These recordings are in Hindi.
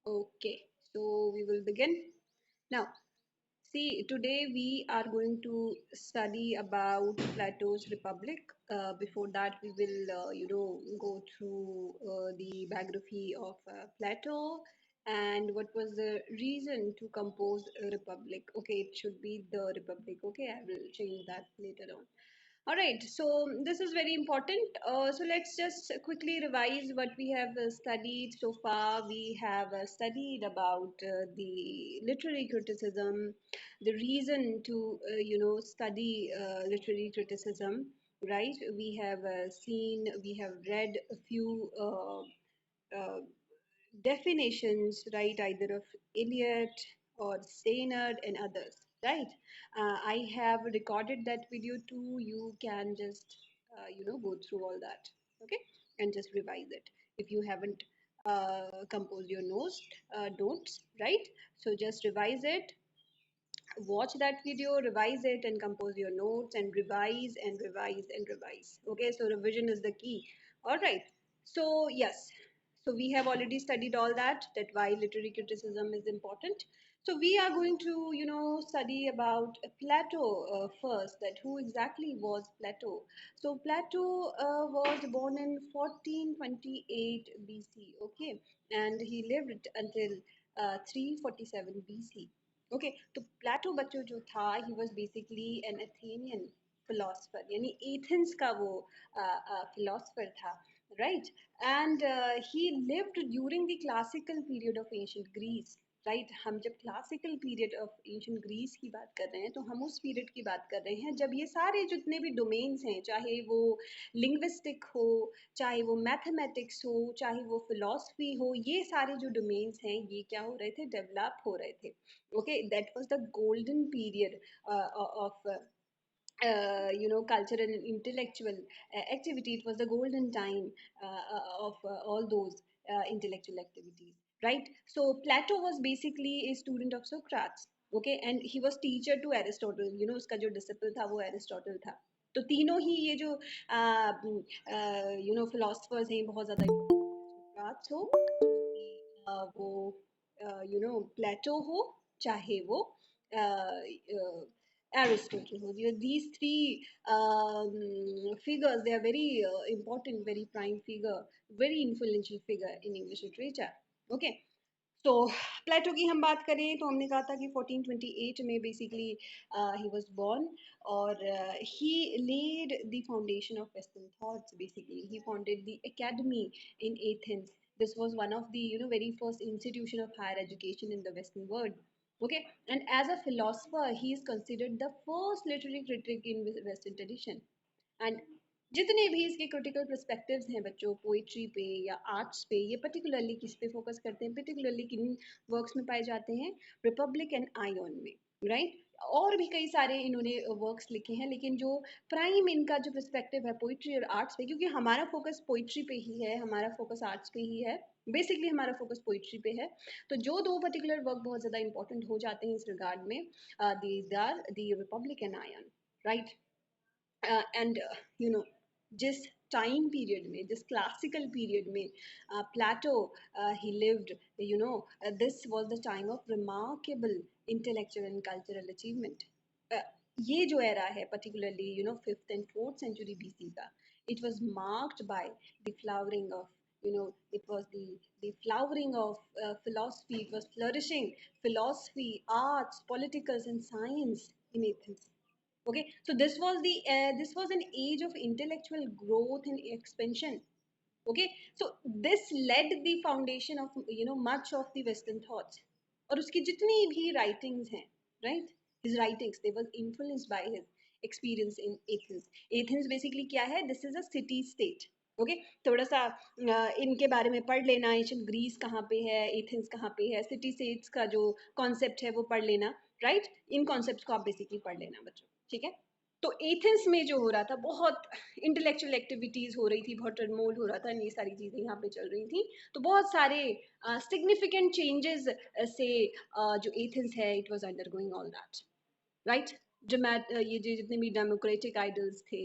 Okay, so we will begin. Now, see, today we are going to study about Plato's Republic. Before that, we will, go through the biography of Plato and what was the reason to compose a republic. Okay, it should be the republic. Okay, I will change that later on. All right, so this is very important. So let's just quickly revise what we have studied so far. We have studied about the literary criticism, the reason to study literary criticism, right? We have we have read a few definitions, right, either of Eliot or Steinert and others, right? I have recorded that video too. You can just, go through all that, okay, and just revise it if you haven't composed your notes, right? So just revise it, watch that video, revise it, and compose your notes, and revise and revise and revise. Okay, so revision is the key. All right. So yes, so we have already studied all that why literary criticism is important. So we are going to study about Plato first. That who exactly was Plato? So Plato was born in 1428 BC. Okay, and he lived until 347 BC. Okay तो प्लेटो बच्चों जो था ही was basically an Athenian philosopher यानी एथेंस का वो फिलोसफर था right and he lived during the classical period of ancient Greece right हम जब classical period of ancient Greece की बात कर रहे हैं तो हम उस पीरियड की बात कर रहे हैं जब ये सारे जितने भी डोमेन्स हैं चाहे वो लिंग्विस्टिक हो चाहे वो मैथमेटिक्स हो चाहे वो फिलॉसफी हो ये सारे जो डोमेन्स हैं ये क्या हो रहे थे डेवलप हो रहे थे okay that was the golden period of cultural and intellectual activity. It was the golden time of all those intellectual activities, right? So Plato was basically a student of Socrates, okay, and he was teacher to Aristotle. उसका जो disciple था वो Aristotle था. तो तीनों ही ये जो philosophers हैं बहुत ज़्यादा Socrates हो वो प्लेटो हो चाहे वो Aristotle हो these three figures they are very important very prime figure very influential figure in English literature okay तो प्लेटो की हम बात करें तो हमने कहा था कि 1428 में बेसिकली ही वाज born और he laid the foundation of Western thoughts basically he founded the academy in Athens. This was one of the very first institution of higher education in the Western world. Okay, and as a philosopher, he is considered the first literary critic in Western tradition. And जितने भी इसके क्रिटिकल पर्सपेक्टिव्स हैं बच्चों पोइट्री पे या आर्ट्स पे ये पर्टिकुलरली किस पे फोकस करते हैं पर्टिकुलरली किन वर्क्स में पाए जाते हैं रिपब्लिक एंड आयोन में राइट और भी कई सारे इन्होंने वर्क्स लिखे हैं लेकिन जो प्राइम इनका जो पर्सपेक्टिव है पोइट्री और आर्ट्स पे क्योंकि हमारा फोकस पोइट्री पे ही है हमारा फोकस आर्ट्स पे ही है बेसिकली हमारा फोकस पोइट्री पे है तो जो दो पर्टिकुलर वर्क बहुत ज़्यादा इंपॉर्टेंट हो जाते हैं इस रिगार्ड में these are the Republic and Ion right and जिस टाइम पीरियड में जिस क्लासिकल पीरियड में Plato he lived this was the time of remarkable intellectual and cultural achievement ये जो एरा है particularly fifth and fourth century BC का it was marked by the flowering of it was the flowering of philosophy. It was flourishing philosophy, arts, politicals, and science in Athens. Okay, so this was an age of intellectual growth and expansion. Okay, so this led the foundation of much of the Western thoughts. और उसकी जितनी भी writings हैं, right? His writings they was influenced by his experience in Athens. Athens basically क्या है? This is a city state. Okay थोड़ा सा इनके बारे में पढ़ लेना एंशिएंट ग्रीस कहाँ पे है एथेंस कहाँ पे है सिटी स्टेट्स का जो कॉन्सेप्ट है वो पढ़ लेना राइट इन कॉन्सेप्ट्स को आप बेसिकली पढ़ लेना बच्चों ठीक है तो एथेंस में जो हो रहा था बहुत इंटेलेक्चुअल एक्टिविटीज हो रही थी बहुत टर्मोल हो रहा था ये सारी चीजें यहाँ पे चल रही थी तो बहुत सारे सिग्निफिकेंट चेंजेस से जो एथेंस है it was undergoing all that right ये जितने भी डेमोक्रेटिक आइडल्स थे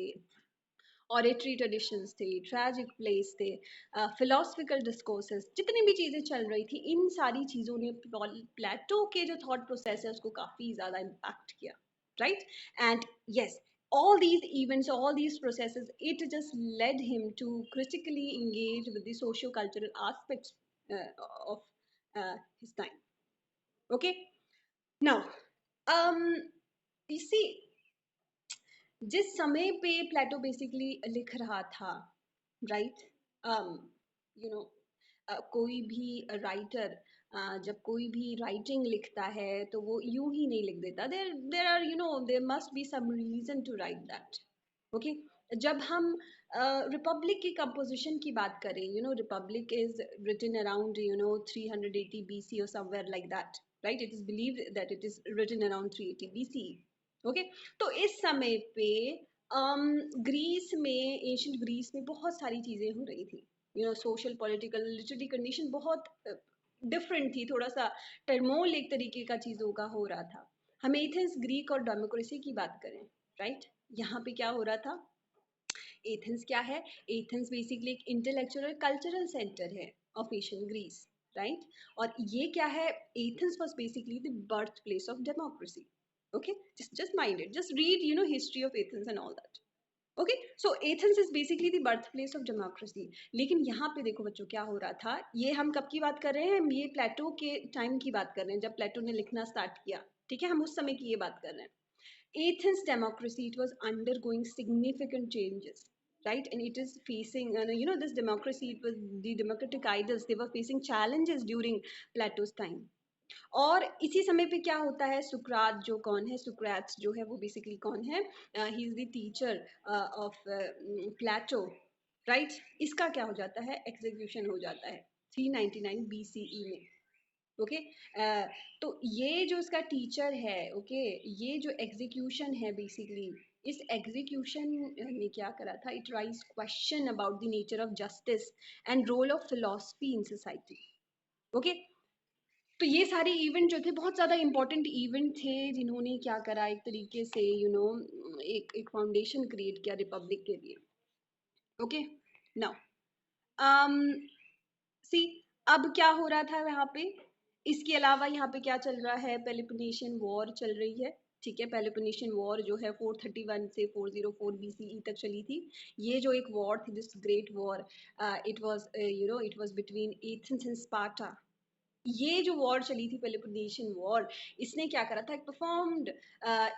ऑरेटरी ट्रेडिशंस थे, ट्रैजिक प्लेस थे, फिलोसफिकल डिस्कोर्सेस, जितनी भी चीज़ें चल रही थी, इन सारी चीज़ों ने प्लेटो के जो थॉट प्रोसेस है उसको काफ़ी ज़्यादा इम्पैक्ट किया, right? And yes, all these events, all these processes, it just led him to critically engage with the socio-cultural aspects of his time. Okay, now, um, you see, जिस समय पे प्लेटो बेसिकली लिख रहा था, राइट, यू नो, कोई भी राइटर जब कोई भी राइटिंग लिखता है तो वो यूं ही नहीं लिख देता, there there are, you know, there must be some reason to write that. Okay, जब हम रिपब्लिक की कंपोजिशन की बात करें, you know, Republic is written around, you know, 380 BC और somewhere like that, right? It is believed that it is written around 380 BC। Okay, तो इस समय पे ग्रीस में, एंशियंट ग्रीस में बहुत सारी चीजें हो रही थी, you know, social political literary condition बहुत डिफरेंट थी, थोड़ा सा टर्मोल एक तरीके का चीजों का हो रहा था। हम एथेंस, ग्रीक और डेमोक्रेसी की बात करें, राइट, यहाँ पे क्या हो रहा था? एथेंस क्या है? एथेंस बेसिकली एक इंटेलेक्चुअल और कल्चरल सेंटर है ऑफ एशियन ग्रीस, राइट? और ये क्या है? Athens was basically the birth place of democracy. Okay, just mind it, just read, you know, history of Athens and all that. Okay, so Athens is basically the birthplace of democracy. लेकिन यहाँ पे देखो बच्चों क्या हो रहा था, ये हम कब की बात कर रहे हैं? हम ये प्लेटो के टाइम की बात कर रहे हैं, जब प्लेटो ने लिखना स्टार्ट किया, ठीक है, हम उस समय की ये बात कर रहे हैं। Athens democracy, it was undergoing significant changes, right? And it is facing, you know, this democracy, it was the democratic ideals, they were facing challenges during Plato's time. और इसी समय पे क्या होता है? सुकरात जो कौन है, सुकरात जो है वो बेसिकली कौन है? He is the teacher of Plato, right? इसका क्या हो जाता है? एग्जीक्यूशन हो जाता है 399 BCE में। ओके, तो ये जो इसका टीचर है, ओके, ये जो एग्जीक्यूशन है बेसिकली, इस एग्जीक्यूशन ने क्या करा था? It rise question about the nature of justice and role of philosophy in society. Okay, तो ये सारे इवेंट जो थे बहुत ज़्यादा इंपॉर्टेंट इवेंट थे, जिन्होंने क्या करा, एक तरीके से, यू नो, एक फाउंडेशन क्रिएट किया रिपब्लिक के लिए। ओके, नाउ सी, अब क्या हो रहा था यहाँ पे? इसके अलावा यहाँ पे क्या चल रहा है? पेलोपोनेशियन वॉर चल रही है, ठीक है। पेलोपोनेशियन वॉर जो है 431 से 404 BCE तक चली थी। ये जो एक वॉर थी, this great war, it was, you know, it was between Athens and Sparta. ये जो वॉर चली थी, पेलोपोनेशियन वॉर, इसने क्या करा था? एक परफॉर्म्ड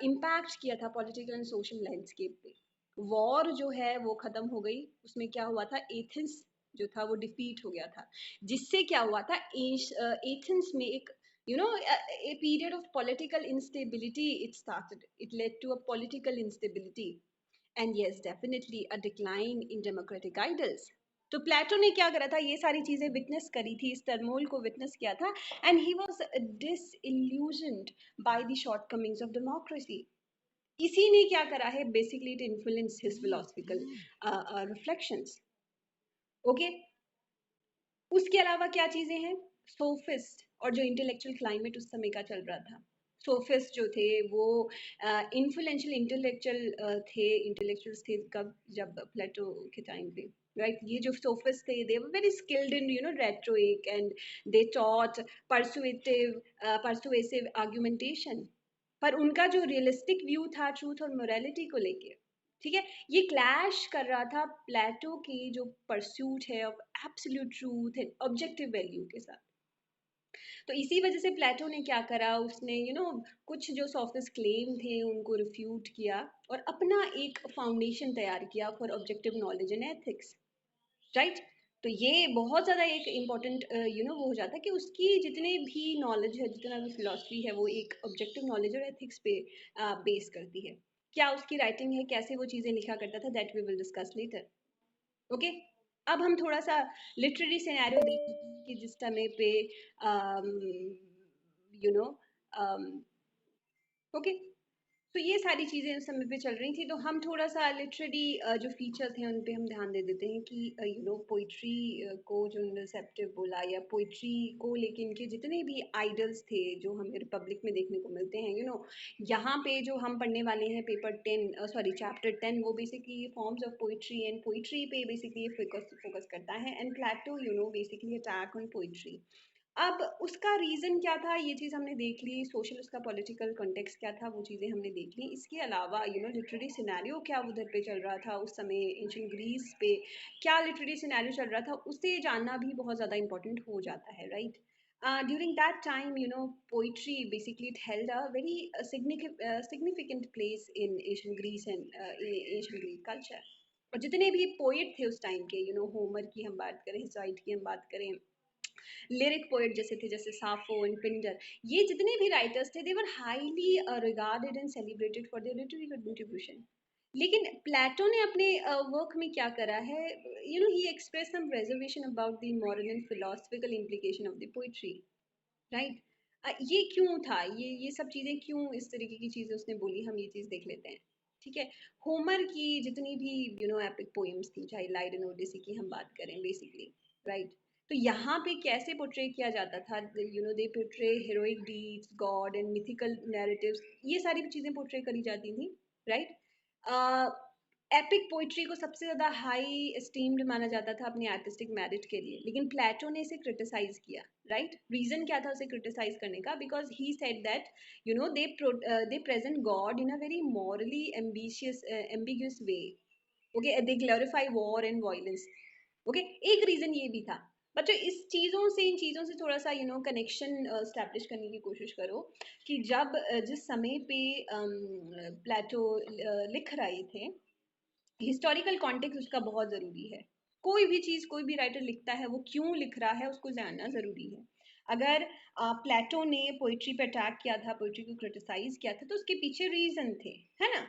इम्पैक्ट किया था पॉलिटिकल एंड सोशल लैंडस्केप पे। वॉर जो है वो खत्म हो गई, उसमें क्या हुआ था? एथेंस जो था वो डिफीट हो गया था, जिससे क्या हुआ था? एथेंस में एक, you know, a period of political instability, it started, it led to a political instability, and yes, definitely a decline in democratic ideals. तो प्लेटो ने क्या करा था? ये सारी चीजें विटनेस करी थी, इस टर्मोल को विटनेस किया था, and he was disillusioned by the shortcomings of democracy. इसी ने क्या करा है? Basically it influence his philosophical reflections. Okay, उसके अलावा क्या चीजें हैं? सोफिस्ट और जो इंटेलेक्चुअल क्लाइमेट उस समय का चल रहा था। सोफिस्ट जो थे वो इन्फ्लुएंशियल इंटेलेक्चुअल थे, इंटेलेक्चुअल्स थे कब? जब प्लेटो के टाइम पे, राइट? ये जो सोफिस्ट थे, they were very skilled in, you know, rhetoric, and they taught persuasive argumentation. पर उनका जो रियलिस्टिक व्यू था ट्रूथ और मोरालिटी को लेके, ठीक है, ये क्लैश कर रहा था प्लेटो की जो परस्यूट है of absolute truth and objective value के साथ। तो इसी वजह से प्लेटो ने क्या करा? उसने, यू नो, कुछ जो सोफिस्ट क्लेम थे उनको रिफ्यूट किया और अपना एक फाउंडेशन तैयार किया for objective knowledge and ethics, right? तो ये बहुत ज़्यादा एक इम्पॉर्टेंट, यू नो, वो हो जाता है कि उसकी जितने भी नॉलेज है, जितना भी फिलॉसफी है, वो एक ऑब्जेक्टिव नॉलेज और एथिक्स पे बेस करती है। क्या उसकी राइटिंग है, कैसे वो चीज़ें लिखा करता था, that we will discuss later. Okay, अब हम थोड़ा सा लिटरेरी सिनेरियो देखते हैं कि जिस समय पे, यू नो, ओके, तो ये सारी चीज़ें उस समय पे चल रही थी, तो हम थोड़ा सा लिटरेरी जो फीचर्स हैं उन पे हम ध्यान दे देते हैं कि पोइट्री को जो रिसेप्टिव बोला, या पोइट्री को लेके इनके जितने भी आइडल्स थे जो हमें रिपब्लिक में देखने को मिलते हैं, यहाँ पे जो हम पढ़ने वाले हैं पेपर 10, सॉरी चैप्टर 10, वो basically forms of poetry and poetry पे बेसिकली फोकस करता है, and Plato basically attack on poetry. अब उसका रीज़न क्या था, ये चीज़ हमने देख ली, सोशल उसका पॉलिटिकल कॉन्टेक्स्ट क्या था, वो चीज़ें हमने देख ली। इसके अलावा लिटरेरी सिनेरियो क्या उधर पे चल रहा था उस समय, एंशिएंट ग्रीस पे क्या लिटरेरी सिनेरियो चल रहा था, उसे जानना भी बहुत ज़्यादा इंपॉर्टेंट हो जाता है, right? During that time, poetry basically it held a very significant place in ancient Greece and ancient Greek culture. और जितने भी पोएट थे उस टाइम के, होमर की हम बात करें, हेसिओड की हम बात करें, लिरिक पोएट जैसे थे, जैसे साफो एंड पिंडर, ये जितने भी राइटर्स थे, they were highly regarded and celebrated for their literary contribution. लेकिन प्लेटो ने अपने वर्क में क्या करा है, he express some reservation about the moral and philosophical implication of the poetry, right? ये क्यों था, ये सब चीज़ें क्यों, इस तरीके की चीज़ें उसने बोली, हम ये चीज़ देख लेते हैं। ठीक है, होमर की जितनी भी एपिक पोएम्स थी, चाहे इलाइड एंड ओडिसी की हम बात करें बेसिकली, राइट? तो यहाँ पे कैसे पोर्ट्रे किया जाता था, they portray heroic deeds, god and mythical narratives, ये सारी चीज़ें पोर्ट्रे करी जाती थी, राइट? एपिक पोइट्री को सबसे ज़्यादा हाई एस्टीम्ड माना जाता था अपने आर्टिस्टिक मेरिट के लिए, लेकिन प्लेटो ने इसे क्रिटिसाइज किया, राइट? रीजन क्या था उसे क्रिटिसाइज करने का? Because he said that they present God in a very morally ambiguous way, okay, they glorify war and violence, okay, एक रीजन ये भी था। बच्चों इस चीज़ों से, इन चीज़ों से थोड़ा सा कनेक्शन स्टैब्लिश करने की कोशिश करो कि जब जिस समय पे प्लेटो लिख रहे थे, हिस्टोरिकल कॉन्टेक्स्ट उसका बहुत ज़रूरी है। कोई भी चीज़, कोई भी राइटर लिखता है, वो क्यों लिख रहा है उसको जानना ज़रूरी है। अगर प्लेटो ने पोइट्री पे अटैक किया था, पोइट्री को क्रिटिसाइज किया था, तो उसके पीछे रीजन थे, है ना?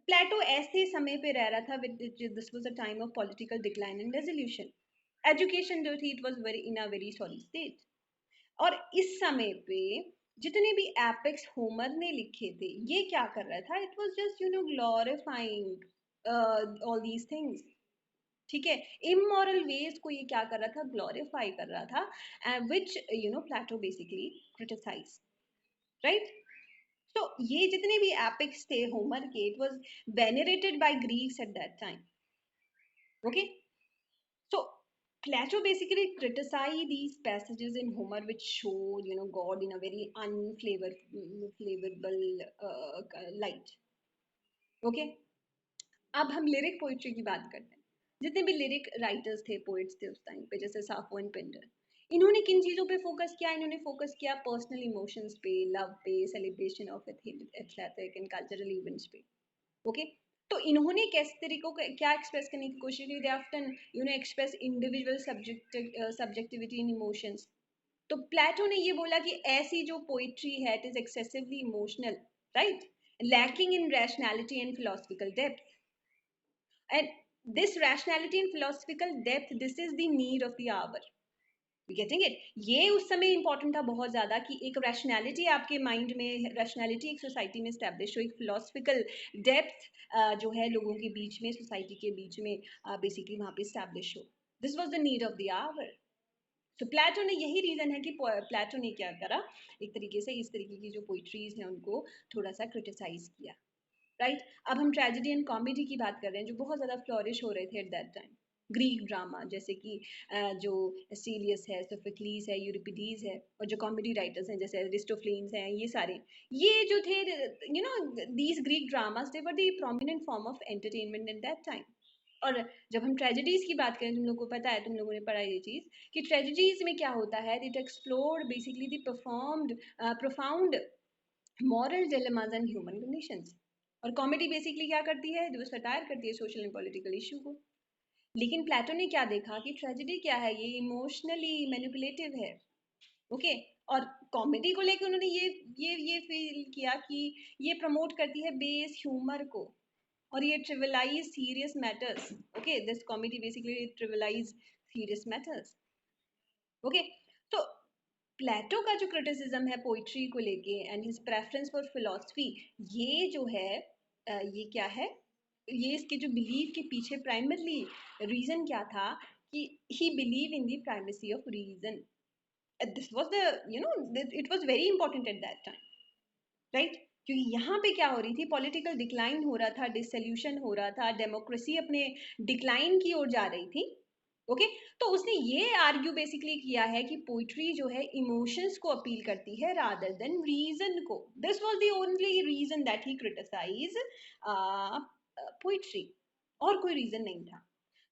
प्लेटो ऐसे समय पे रह रहा था, this was a time of political decline and resolution. Education जो थी, it was very in a very sorry state. और इस समय पे जितने भी एपिक्स होमर ने लिखे थे, ये क्या कर रहा था? It was just glorifying all these things, ठीक है? इमोरल वेज को ये क्या कर रहा था? ग्लोरीफाई कर रहा था, which Plato basically criticise, right? तो ये जितने भी एपिक्स थे होमर के, it was venerated by Greeks at that time, okay? So Plato basically criticized these passages in Homer which show, God in a very flavorable light. Okay? अब हम लिरिक पोइट्री की बात करते हैं। जितने भी लिरिक राइटर्स थे, पोइट्स थे उस टाइम पे, जैसे साफो एंड पिंडर, इन्होंने किन चीज़ों पे फोकस किया? इन्होंने फोकस किया पर्सनल इमोशंस पे, लव पे, celebration of athletic and cultural events पे, ओके? तो इन्होंने कैसे तरीकों को क्या एक्सप्रेस करने की कोशिश की? दे ऑफ्टन एक्सप्रेस इंडिविजुअल सब्जेक्टिविटी इन इमोशंस। तो प्लेटो ने ये बोला कि ऐसी जो पोइट्री है, it is excessively emotional, right, lacking in rationality and philosophical depth, and this rationality and philosophical depth, this is the need of the hour, getting it? ये उस समय इंपॉर्टेंट था बहुत ज्यादा कि एक रैशनैलिटी आपके माइंड में, रैशनैलिटी एक सोसाइटी में स्टैब्लिश हो, एक फिलोसफिकल डेप्थ जो है लोगों के बीच में, सोसाइटी के बीच में बेसिकली वहां पे स्टैब्लिश हो। This was the need of the hour. तो प्लेटो ने, यही रीजन है कि प्लेटो ने क्या करा, एक तरीके से इस तरीके की जो पोइट्रीज हैं उनको थोड़ा सा क्रिटिसाइज किया, राइट? अब हम ट्रेजेडी एंड कॉमेडी की बात कर रहे हैं, जो बहुत ज़्यादा फ्लोरिश हो रहे थे eight that time. Greek drama, जैसे कि जो सीलियस है, सोफोक्लीस है, यूरिपिडीज है, और जो कॉमेडी राइटर्स हैं जैसे अरिस्टोफेन्स हैं, ये सारे, ये जो थे, these Greek dramas, they were the prominent form of entertainment eight that time. और जब हम ट्रेजेडीज की बात करें, तुम लोग को पता है, तुम लोगों ने पढ़ा ये चीज़, कि ट्रेजेडीज में क्या होता है, it explored basically the performed profound moral dilemmas and human conditions. और कॉमेडी बेसिकली क्या करती है? वो सटायर करती है सोशल एंड पॉलिटिकल इशू को। लेकिन प्लेटो ने क्या देखा कि ट्रेजेडी क्या है? ये इमोशनली मैनिपुलेटिव है, ओके? और कॉमेडी को लेकर उन्होंने ये फील किया कि ये प्रमोट करती है बेस ह्यूमर को, और ये trivialise serious matters, okay? This comedy basically trivialise serious matters, okay? तो प्लेटो का जो क्रिटिसिज्म है पोइट्री को लेके and his preference for philosophy, ये जो है ये क्या है, ये इसके जो बिलीव के पीछे प्राइमरली रीजन क्या था कि he believe in the primacy of reason. This was the it was very important at that time, right? क्योंकि यहाँ पे क्या हो रही थी, पॉलिटिकल डिक्लाइन हो रहा था, डिसोल्यूशन हो रहा था, डेमोक्रेसी अपने डिक्लाइन की ओर जा रही थी. ओके तो उसने ये आर्ग्यू बेसिकली किया है कि पोइट्री जो है इमोशंस को अपील करती है रादर देन रीजन को. This was the only reason that he criticise poetry, और कोई रीजन नहीं था.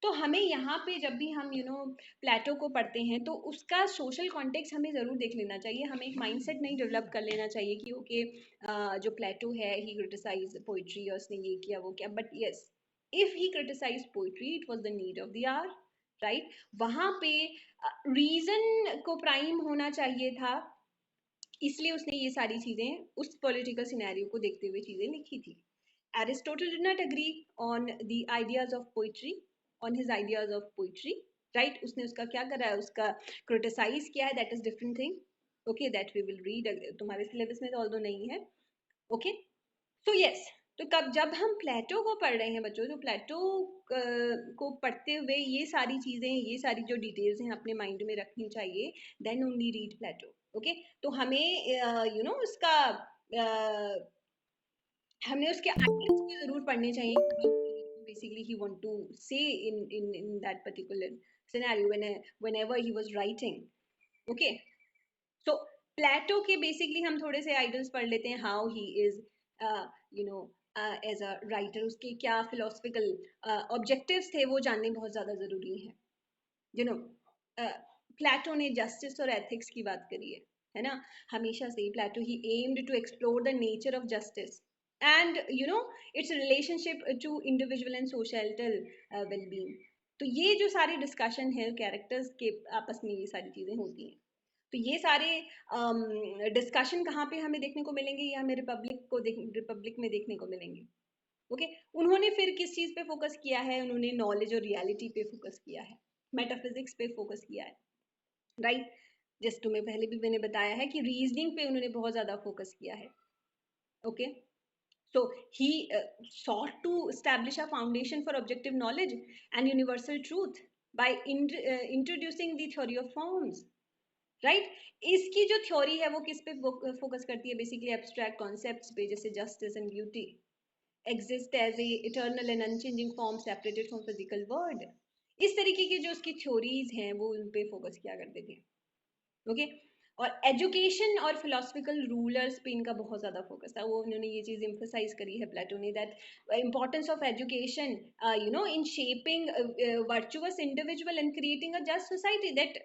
तो हमें यहाँ पे जब भी हम प्लेटो को पढ़ते हैं तो उसका सोशल कॉन्टेक्स्ट हमें ज़रूर देख लेना चाहिए. हमें एक माइंडसेट नहीं डेवलप कर लेना चाहिए कि ओके जो प्लेटो है ही क्रिटिसाइज पोइट्री और उसने ये किया वो किया. But yes, if he criticise poetry it was the need of the hour, right? वहाँ पे रीजन को प्राइम होना चाहिए था, इसलिए उसने ये सारी चीज़ें उस पॉलिटिकल सिनेरियो को देखते हुए चीज़ें लिखी थी. Aristotle did not agree on the ideas of poetry, on his ideas of poetry, right? उसने उसका क्या करा है, उसका क्रिटिसाइज किया है, that is different thing. Okay, that we will read. तुम्हारे सिलेबस में तो ऑल्दो नहीं है. Okay, so yes, तो कब जब हम प्लेटो को पढ़ रहे हैं बच्चों, तो प्लेटो को पढ़ते हुए ये सारी चीज़ें, ये सारी जो डिटेल्स हैं अपने माइंड में रखनी चाहिए. देन ओनली रीड प्लेटो. ओके तो हमें उसका हमने उसके आइडियाज को जरूर पढ़ने चाहिए. Basically he want to say in that particular scenario whenever he was writing. Okay so Plato के बेसिकली हम थोड़े से आइडियल्स पढ़ लेते हैं. How he is you know as a writer, उसके क्या फिलोसफिकल ऑब्जेक्टिव्स थे वो जानने बहुत ज़्यादा ज़रूरी है. यू नो प्लेटो ने जस्टिस और एथिक्स की बात करी है ना. हमेशा से Plato he aimed to explore the nature of justice and its relationship to individual and social wellbeing. तो ये जो सारी डिस्कशन है कैरेक्टर्स के आपस में, ये सारी चीज़ें होती हैं. तो ये सारे डिस्कशन कहाँ पे हमें देखने को मिलेंगे, ये हमें रिपब्लिक में देखने को मिलेंगे. ओके उन्होंने फिर किस चीज़ पे फोकस किया है, उन्होंने नॉलेज और रियलिटी पे फोकस किया है, मेटाफिजिक्स पे फोकस किया है, राइट? जैसे तुम्हें पहले भी मैंने बताया है कि रीजनिंग पे उन्होंने बहुत ज़्यादा फोकस किया है. Okay so he sought to establish a foundation for objective knowledge and universal truth by introducing the theory of forms, right? इसकी जो थ्योरी है वो किस पे फोकस करती है, बेसिकली एब्स्ट्रैक्ट कॉन्सेप्ट्स पे, जैसे justice and beauty exist as a eternal and unchanging form separated from physical world. इस तरीके की जो उसकी थ्योरीज हैं वो उन पे फोकस किया करते थे. ओके और एजुकेशन और फिलोसफिकल रूलर्स पे इनका बहुत ज़्यादा फोकस था. वो उन्होंने ये चीज़ एम्फोसाइज करी है प्लेटो ने, that importance of education in shaping virtuous individual and creating a just society, that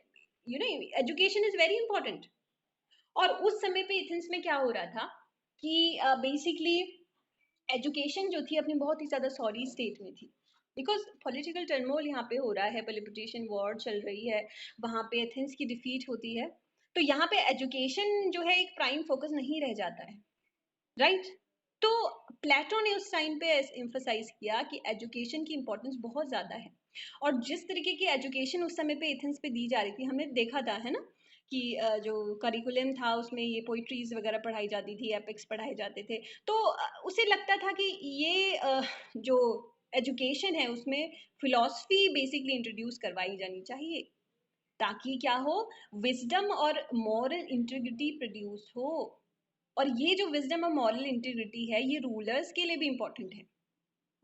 education is very important. और उस समय पे एथेंस में क्या हो रहा था कि बेसिकली एजुकेशन जो थी अपनी बहुत ही ज़्यादा सॉरी स्टेट में थी, बिकॉज पॉलिटिकल टर्मोल यहाँ पे हो रहा है, पॉलिटिशियन वॉर चल रही है, वहाँ पे एथेंस की डिफीट होती है. तो यहाँ पे एजुकेशन जो है एक प्राइम फोकस नहीं रह जाता है, राइट? तो प्लेटो ने उस टाइम पे एम्फसाइज किया कि एजुकेशन की इंपॉर्टेंस बहुत ज़्यादा है. और जिस तरीके की एजुकेशन उस समय पे एथेंस पे दी जा रही थी, हमने देखा था है ना कि जो करिकुलम था उसमें ये पोइट्रीज वगैरह पढ़ाई जाती थी, एपिक्स पढ़ाए जाते थे. तो उसे लगता था कि ये जो एजुकेशन है उसमें फिलॉसफी बेसिकली इंट्रोड्यूस करवाई जानी चाहिए, ताकि क्या हो, विजडम और मॉरल इंटीग्रिटी प्रोड्यूस हो. और ये जो विजडम और मॉरल इंटीग्रिटी है ये रूलर्स के लिए भी इंपॉर्टेंट है.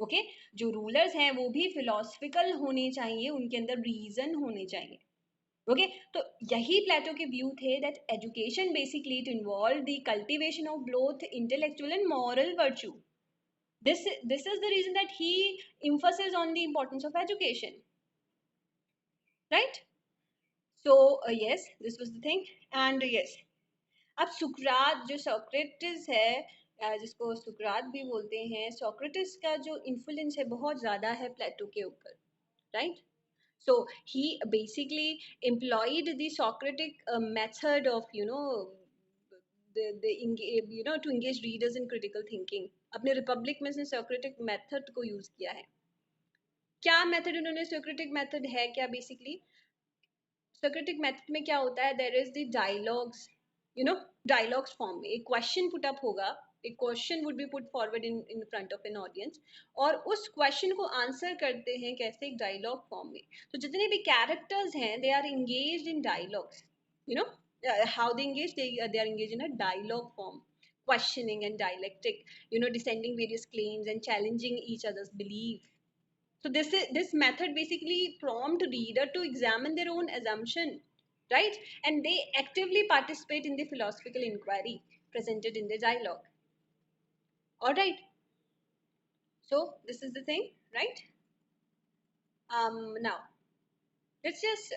ओके जो रूलर्स हैं वो भी फिलोसफिकल होने चाहिए, उनके अंदर रीजन होने चाहिए. ओके तो यही प्लेटो के व्यू थे, that education basically it involve the cultivation of both intellectual and moral virtue. this is the reason that he emphasizes on the importance of education, right? So yes, this was the thing. And yes, अब सुकरात जो सोक्रेटिस है, जिसको सुकरात भी बोलते हैं, सोक्रेटिस का जो इन्फ्लुएंस है बहुत ज़्यादा है प्लेटो के ऊपर, right? So he basically employed the Socratic method of to engage readers in critical thinking. अपने रिपब्लिक में से Socratic method को यूज किया है. क्या मेथड उन्होंने, Socratic method है क्या बेसिकली? Socratic method में क्या होता है, there is the dialogues, you know, dialogues form में एक question put up होगा, एक question would be put forward in front of an audience, और उस question को answer करते हैं कैसे, एक dialogue form में. तो जितने भी characters हैं they are engaged in dialogues, you know, how they engage, they are engaged in a dialogue form, questioning and dialectic, you know, descending various claims and challenging each other's belief. So this method basically prompt reader to examine their own assumption, right? And they actively participate in the philosophical inquiry presented in the dialogue. All right. So this is the thing, right? Now let's just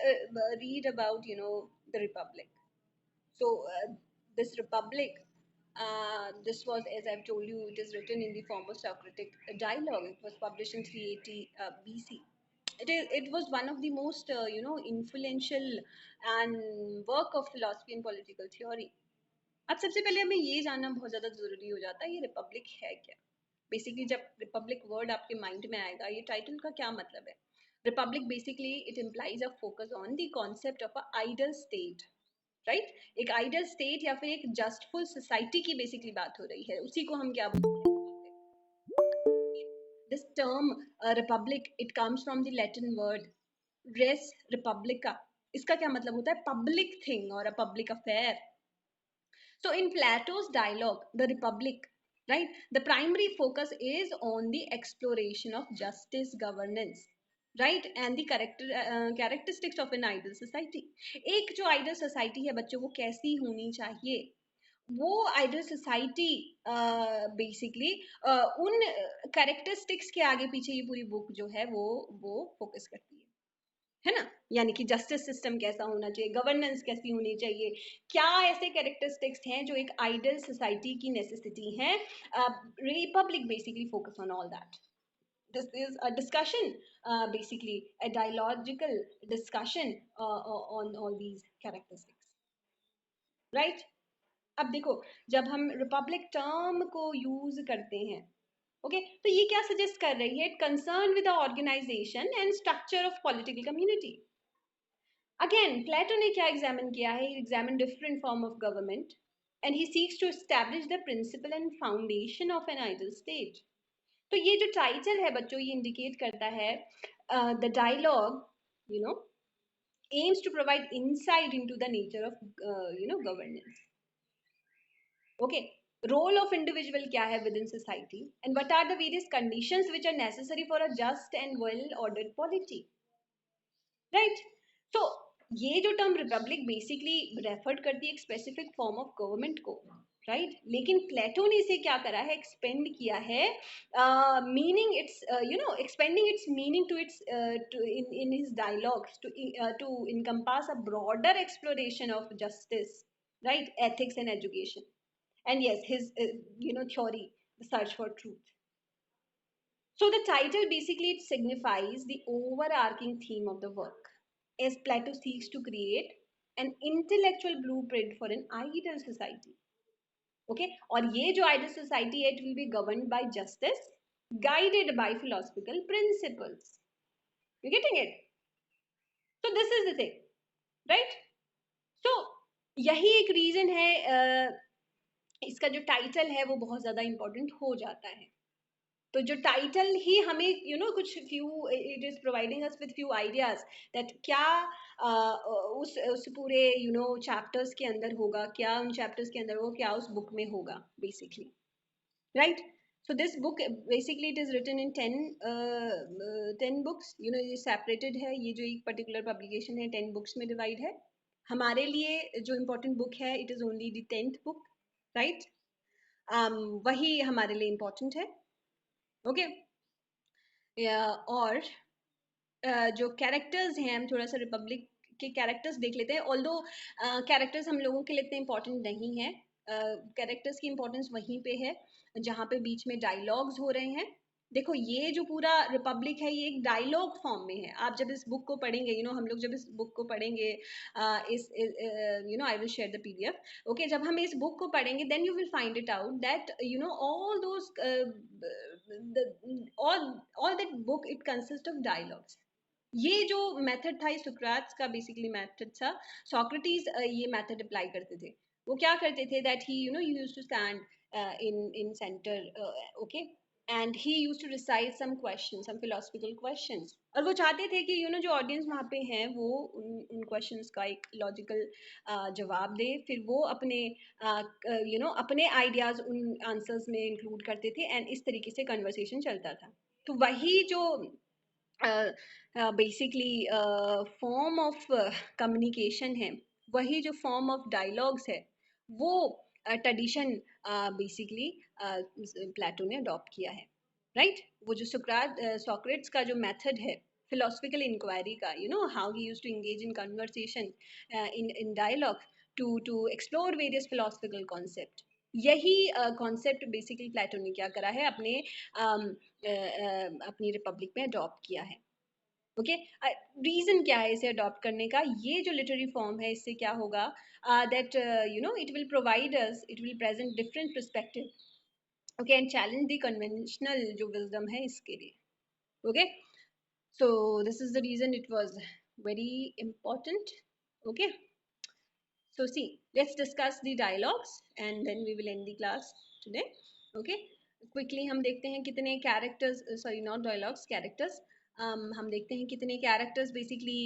read about, you know, the Republic. So this Republic, this was, as I've told you, it is written in the form of Socratic dialogue. It was published in 380 BC. It was one of the most you know, influential and work of philosophy and political theory. अब सबसे पहले हमें ये जानना बहुत ज़्यादा ज़रूरी हो जाता है, ये रिपब्लिक है क्या. बेसिकली जब रिपब्लिक वर्ड आपके माइंड में आएगा, ये टाइटल का क्या मतलब है. Republic basically it implies a focus on the concept of a ideal state, right. एक आइडल स्टेट या फिर एक जस्टफुल सोसाइटी की बेसिकली बात हो रही है, उसी को हम क्या बोलते हैं. This term republic, it comes from the Latin word res republica. इसका क्या मतलब होता है, public thing or a public affair. So in Plato's dialogue, the Republic, right, the primary focus is on the exploration of justice, governance, right, and the characteristics of an ideal society. एक जो ideal society है बच्चों, वो कैसी होनी चाहिए, वो आइडल सोसाइटी बेसिकली उन कैरेक्टरिस्टिक्स के आगे पीछे ये पूरी बुक जो है वो फोकस करती है ना. यानी कि जस्टिस सिस्टम कैसा होना चाहिए, गवर्नेंस कैसी होनी चाहिए, क्या ऐसे कैरेक्टरिस्टिक्स हैं जो एक आइडल सोसाइटी की नेसेसिटी हैं. Republic basically focus on all that. This is a discussion, basically a dialogical discussion on all these characteristics, right. अब देखो, जब हम रिपब्लिक टर्म को यूज करते हैं, ओके, तो ये क्या सजेस्ट कर रही है, it concern with the organisation and structure of political community. Again Plato ने क्या एग्जामिन किया है, examine different form of government and he seeks to establish the principle and foundation of an ideal state. तो ये जो टाइटल है बच्चों, ये इंडिकेट करता है the dialogue, you know, aims to provide insight into the nature of you know, governance. Okay, role of individual क्या है within society and what are the various conditions which are necessary for a just and well ordered polity, right. So ये जो टर्म रिपब्लिक बेसिकली रेफर करती है एक स्पेसिफिक फॉर्म ऑफ गवर्नमेंट को, राइट. लेकिन प्लेटो ने इसे क्या करा है, एक्सपेंड किया है, meaning its, you know, expanding its meaning to its in his dialogues to encompass a broader exploration of justice, right, ethics and education, and yes, his you know, theory, the search for truth. So the title basically it signifies the overarching theme of the work, as Plato seeks to create an intellectual blueprint for an ideal society. Okay, और ये जो ideal society है, it will be governed by justice, guided by philosophical principles. You getting it? So this is the thing, right? So यही एक रीजन है इसका जो टाइटल है वो बहुत ज्यादा इंपॉर्टेंट हो जाता है. तो जो टाइटल ही हमें, यू नो, कुछ few, it is providing us with few ideas that क्या उस पूरे, यू नो, चैप्टर्स के अंदर होगा, क्या उन चैप्टर्स के अंदर होगा, क्या उस बुक में होगा basically, right. So this book basically it is written in 10 books, you know, ये separated है, ये जो एक particular publication है 10 books में divide है. हमारे लिए जो important book है it is only the 10th book, right. वही हमारे लिए important है, ओके. और जो कैरेक्टर्स हैं, हम थोड़ा सा रिपब्लिक के कैरेक्टर्स देख लेते हैं. ऑल्दो कैरेक्टर्स हम लोगों के लिए इतने इंपॉर्टेंट नहीं है, कैरेक्टर्स की इंपॉर्टेंस वहीं पे है जहाँ पे बीच में डायलॉग्स हो रहे हैं. देखो ये जो पूरा रिपब्लिक है ये एक डायलॉग फॉर्म में है. आप जब इस बुक को पढ़ेंगे, यू नो, हम लोग जब इस बुक को पढ़ेंगे, इस you know, I will share the PDF. Okay, जब हम इस बुक को पढ़ेंगे then you will find it out that, you know, all those all that book it consists of dialogues, ये जो मेथड था ये सुकरात का बेसिकली मेथड था. सॉक्रेटिस ये मेथड अप्लाई करते थे. वो क्या करते थे that he used to stand in center, okay, and he used to recite some questions, some philosophical questions. और वो चाहते थे कि जो ऑडियंस वहाँ पे हैं वो उन क्वेश्चंस का एक लॉजिकल जवाब दे. फिर वो अपने अपने आइडियाज उन आंसर्स में इंक्लूड करते थे एंड इस तरीके से कन्वर्सेशन चलता था. तो वही जो बेसिकली फॉर्म ऑफ कम्युनिकेशन है, वही जो फॉर्म ऑफ डायलॉग्स है, वो ट्रेडिशन बेसिकली प्लेटो ने अडॉप्ट किया है. राइट वो जो सॉक्रेट्स का जो मेथड है philosophical inquiry का, how he used to engage in conversation, in dialogue to explore various philosophical concept. यही कॉन्सेप्ट बेसिकली प्लेटो ने क्या करा है अपने अपनी रिपब्लिक में अडॉप्ट किया है. ओके रीजन क्या है इसे अडॉप्ट करने का? ये जो लिटरेरी फॉर्म है इससे क्या होगा that it will provide us, it will present different perspective, okay, and challenge the conventional जो विजडम है इसके लिए. Okay so this is the reason it was very important. Okay so see, let's discuss the dialogues and then we will end the class today. Okay quickly हम देखते हैं कितने characters, sorry not dialogues, characters. हम देखते हैं कितने characters basically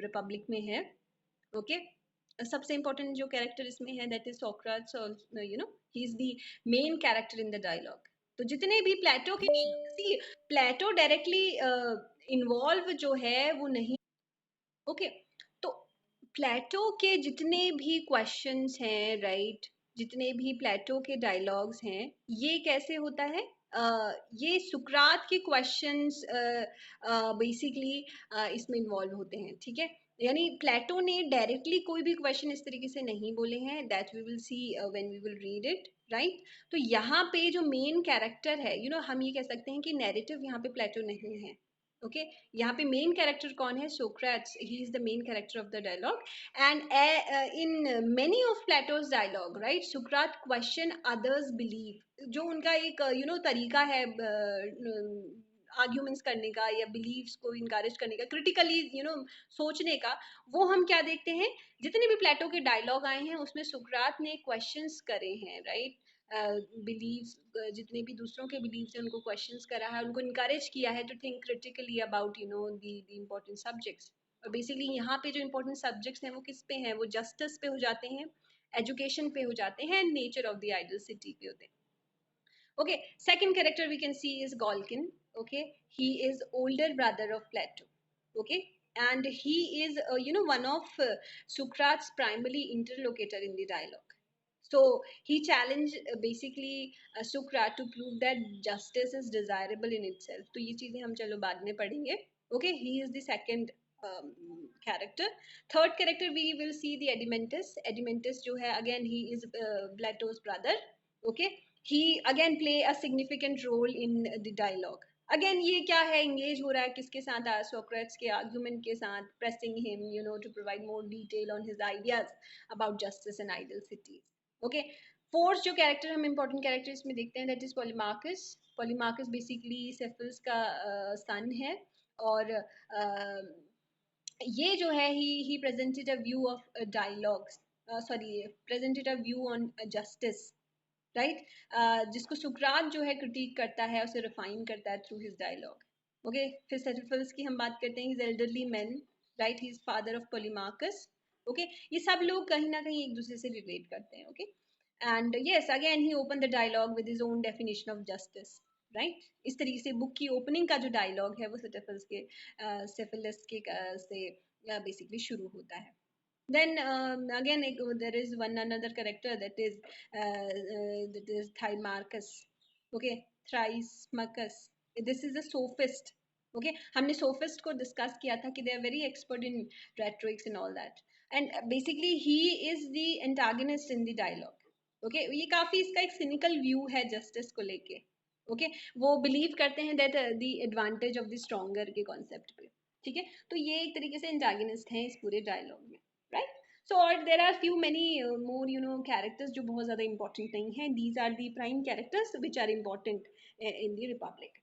रिपब्लिक में है. Okay सबसे important जो character इसमें है that is Socrates, or he is the main character in the dialogue. तो जितने भी प्लेटो के, see प्लेटो डायरेक्टली इन्वॉल्व जो है वो नहीं. ओके तो प्लेटो के जितने भी क्वेश्चंस हैं, राइट, जितने भी प्लेटो के डायलॉग्स हैं, ये कैसे होता है? ये सुकरात के क्वेश्चंस बेसिकली इसमें इन्वॉल्व होते हैं. ठीक है यानी प्लेटो ने डायरेक्टली कोई भी क्वेश्चन इस तरीके से नहीं बोले हैं. That we will see when we will read it. Right तो यहाँ पे जो मेन कैरेक्टर है, हम ये कह सकते हैं कि नैरेटिव यहाँ पे प्लेटो नहीं है. ओके यहाँ पे मेन कैरेक्टर कौन है? Socrates. He is the main character of the dialogue and in many of Plato's dialogue, right, सुकरात क्वेश्चन अदर्स बिलीव. जो उनका एक तरीका है आर्ग्यूमेंट्स करने का या बिलीव्स को इनकरेज करने का, क्रिटिकली सोचने का, वो हम क्या देखते हैं? जितने भी प्लेटो के डायलॉग आए हैं उसमें सुकरात ने क्वेश्चंस करे हैं. राइट बिलीव्स, जितने भी दूसरों के बिलीव्स हैं उनको क्वेश्चंस करा है, उनको इनकरेज किया है to think critically about the important subjects. और बेसिकली यहाँ पे जो इम्पोर्टेंट सब्जेक्ट्स हैं वो किस पे हैं? वो जस्टिस पे हो जाते हैं, एजुकेशन पे हो जाते हैं, nature of the ideal city पे होते हैं. Okay second character we can see is Golkin. Okay he is older brother of Plato. Okay and he is one of Socrates primary interlocutor in the dialogue. So he challenged basically Socrates to prove that justice is desirable in itself. तो ये चीजें हम चलो बाद में पढ़ेंगे. Okay he is the second character. Third character we will see the Edementus. Edementus जो है again he is Plato's brother. Okay he again play a significant role in the dialogue. Again ये क्या है? इंगेज हो रहा है किसके साथ? सोक्रेट्स के आर्गुमेंट के साथ, pressing him to provide more detail on his ideas about justice and ideal cities. Okay fourth जो कैरेक्टर हम इंपॉर्टेंट कैरेक्टर इसमें देखते हैं that is Polemarchus. Polemarchus basically Cephalus का सन है और ये जो है he presented a view of dialogues, sorry presented a view on justice. Right जिसको सुकरात जो है क्रिटिक करता है, उसे रिफाइन करता है थ्रू हिज डायलॉग. ओके फिर सेटिफल्स की हम बात करते हैं. His elderly man, right, he is father of Polemarchus. Okay ये सब लोग कहीं ना कहीं एक दूसरे से रिलेट करते हैं. Okay and yes again he open the dialogue with his own definition of justice. Right इस तरीके से बुक की ओपनिंग का जो डायलॉग है वो सेटिफल्स के सेफिलस के से बेसिकली शुरू होता है. Then again there is one another character that is Thymarchus. Okay Thrasymachus. This is a sophist. Okay हमने sophist को discuss किया था कि they are very expert in rhetorics and all that, and basically he is the antagonist in the dialogue. Okay ये काफी इसका एक cynical view है justice को लेके. Okay वो believe करते हैं that the advantage of the stronger के concept पे. ठीक है तो ये एक तरीके से antagonist हैं इस पूरे dialogue में. Right so or there are few many more characters जो बहुत ज़्यादा important नहीं हैं. These are the prime characters which are important in the Republic.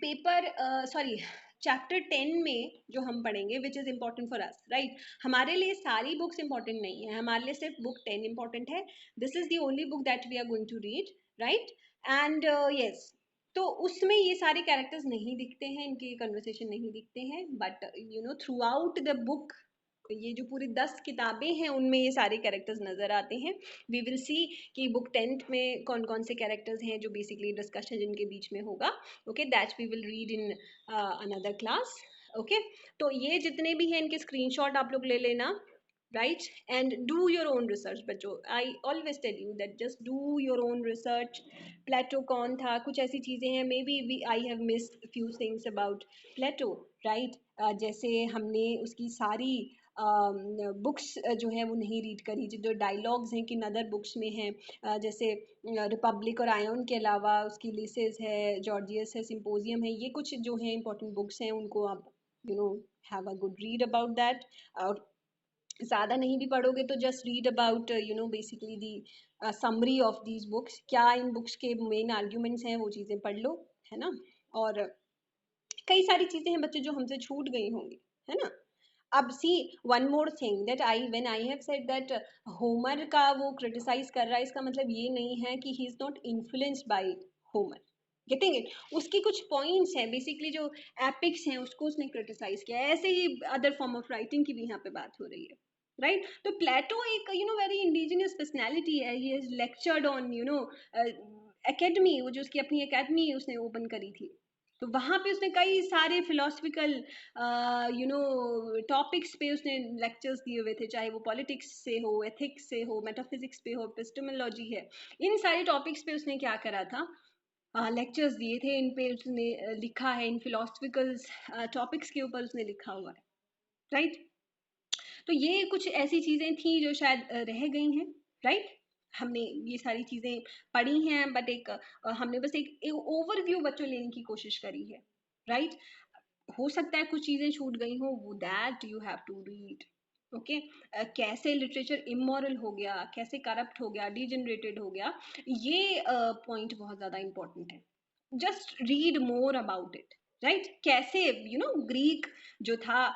Paper sorry chapter 10 में जो हम पढ़ेंगे which is important for us, right. हमारे लिए सारी बुक्स इम्पॉर्टेंट नहीं है, हमारे लिए सिर्फ बुक 10 इम्पॉर्टेंट है। This is the only book that we are going to read, right. And yes, तो उसमें ये सारे कैरेक्टर्स नहीं दिखते हैं, इनके कन्वर्सेशन नहीं दिखते हैं, but you know through out the book, ये जो पूरी 10 किताबें हैं उनमें ये सारे कैरेक्टर्स नजर आते हैं। वी विल सी कि बुक 10th में कौन कौन से कैरेक्टर्स हैं जो बेसिकली डिस्कशन जिनके बीच में होगा। Okay, that we will read in another class. Okay, तो ये जितने भी हैं इनके स्क्रीनशॉट आप लोग ले लेना, right, and do your own research बच्चों। I always tell you that just do your own research। प्लेटो कौन था, कुछ ऐसी चीज़ें हैं, maybe I have missed a few things about Plato, right। जैसे हमने उसकी सारी बुक्स जो है वो नहीं रीड करी, जो डायलॉग्स हैं किन अदर बुक्स में हैं, जैसे रिपब्लिक और आयोन के अलावा उसकी लिसेस है, जॉर्जियस है, सिम्पोजियम है, ये कुछ जो है इंपॉर्टेंट बुक्स हैं, उनको आप you know have a good read about that. और ज़्यादा नहीं भी पढ़ोगे तो just read about you know basically the summary of these books, क्या इन बुक्स के मेन आर्ग्यूमेंट्स हैं वो चीज़ें पढ़ लो, है ना। और कई सारी चीज़ें हैं बच्चे जो हमसे छूट गई होंगी, है ना। अब see one more thing that I when I have said that Homer का वो क्रिटिसाइज कर रहा है, इसका मतलब ये नहीं है कि he is not influenced by Homer, getting it. उसकी कुछ पॉइंट्स हैं बेसिकली जो एपिक्स हैं उसको उसने क्रिटिसाइज किया है, ऐसे ही अदर फॉर्म ऑफ राइटिंग की भी यहाँ पे बात हो रही है, राइट। तो प्लेटो एक you know very indigenous personality है, he has lectured on you know academy, वो जो उसकी अपनी एकेडमी उसने ओपन करी थी, तो वहाँ पे उसने कई सारे फिलोसफिकल यू नो टॉपिक्स पे उसने लेक्चर्स दिए हुए थे, चाहे वो पॉलिटिक्स से हो, एथिक्स से हो, मेटाफिजिक्स पे हो, एपिस्टेमोलॉजी है, इन सारे टॉपिक्स पे उसने क्या करा था, लेक्चर्स दिए थे, इन पे उसने लिखा है, इन फिलोसफिकल टॉपिक्स के ऊपर उसने लिखा हुआ है, राइट। तो ये कुछ ऐसी चीज़ें थी जो शायद रह गई हैं, राइट। हमने ये सारी चीज़ें पढ़ी हैं, बट एक हमने बस एक ओवरव्यू बच्चों लेने की कोशिश करी है, राइट। हो सकता है कुछ चीज़ें छूट गई हो, वो that you have to read. Okay, कैसे लिटरेचर इमोरल हो गया, कैसे करप्ट हो गया, डिजेनरेटेड हो गया, ये पॉइंट बहुत ज़्यादा इंपॉर्टेंट है। Just read more about it, right. कैसे यू नो ग्रीक जो था,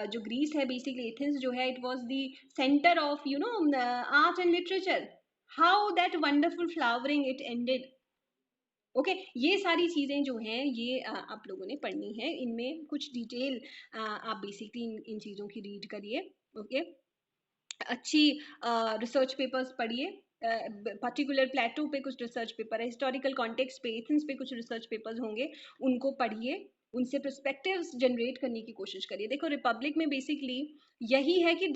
जो ग्रीस है बेसिकली, एथेंस जो है, it was the centre of you know art and literature, how that wonderful flowering it ended. Okay, ये सारी चीज़ें जो हैं ये आप लोगों ने पढ़नी है, इनमें कुछ डिटेल आप बेसिकली इन चीज़ों की रीड करिए। ओके, अच्छी रिसर्च पेपर्स पढ़िए, पर्टिकुलर प्लेटो पे कुछ रिसर्च पेपर है, हिस्टोरिकल कॉन्टेक्स्ट पे, एथेंस पे कुछ रिसर्च पेपर्स होंगे, उनको पढ़िए, उनसे पर्सपेक्टिव्स जनरेट करने की कोशिश करिए। देखो रिपब्लिक में बेसिकली यही है कि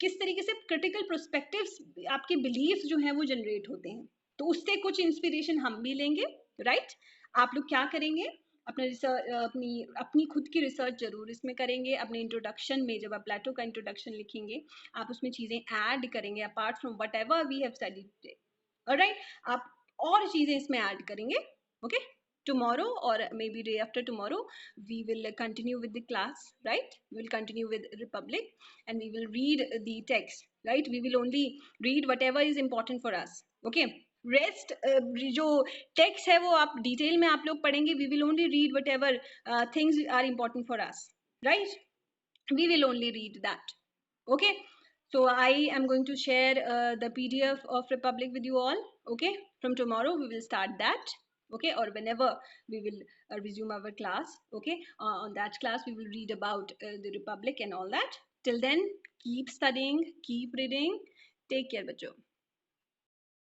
किस तरीके से क्रिटिकल पर्सपेक्टिव्स, आपके बिलीव्स जो हैं वो जनरेट होते हैं, तो उससे कुछ इंस्पिरेशन हम भी लेंगे, राइट। आप लोग क्या करेंगे, अपना रिसर्च, अपनी अपनी खुद की रिसर्च जरूर इसमें करेंगे। अपने इंट्रोडक्शन में जब आप प्लेटो का इंट्रोडक्शन लिखेंगे, आप उसमें चीज़ें ऐड करेंगे apart from whatever we have studied today, alright. आप और चीज़ें इसमें ऐड करेंगे, okay. tomorrow or maybe day after tomorrow we will continue with the class, right. We will continue with republic and we will read the text, right. We will only read whatever is important for us, okay। Rest जो टेक्स्ट है वो आप डिटेल में आप लोग पढ़ेंगे, we will only read whatever things are important for us, right. we will only read that, okay। So I am going to share the PDF of republic with you all, okay। From tomorrow we will start that, okay, or whenever we will resume our class, okay। On that class we will read about the republic and all that. Till then, keep studying, keep reading, take care बच्चों।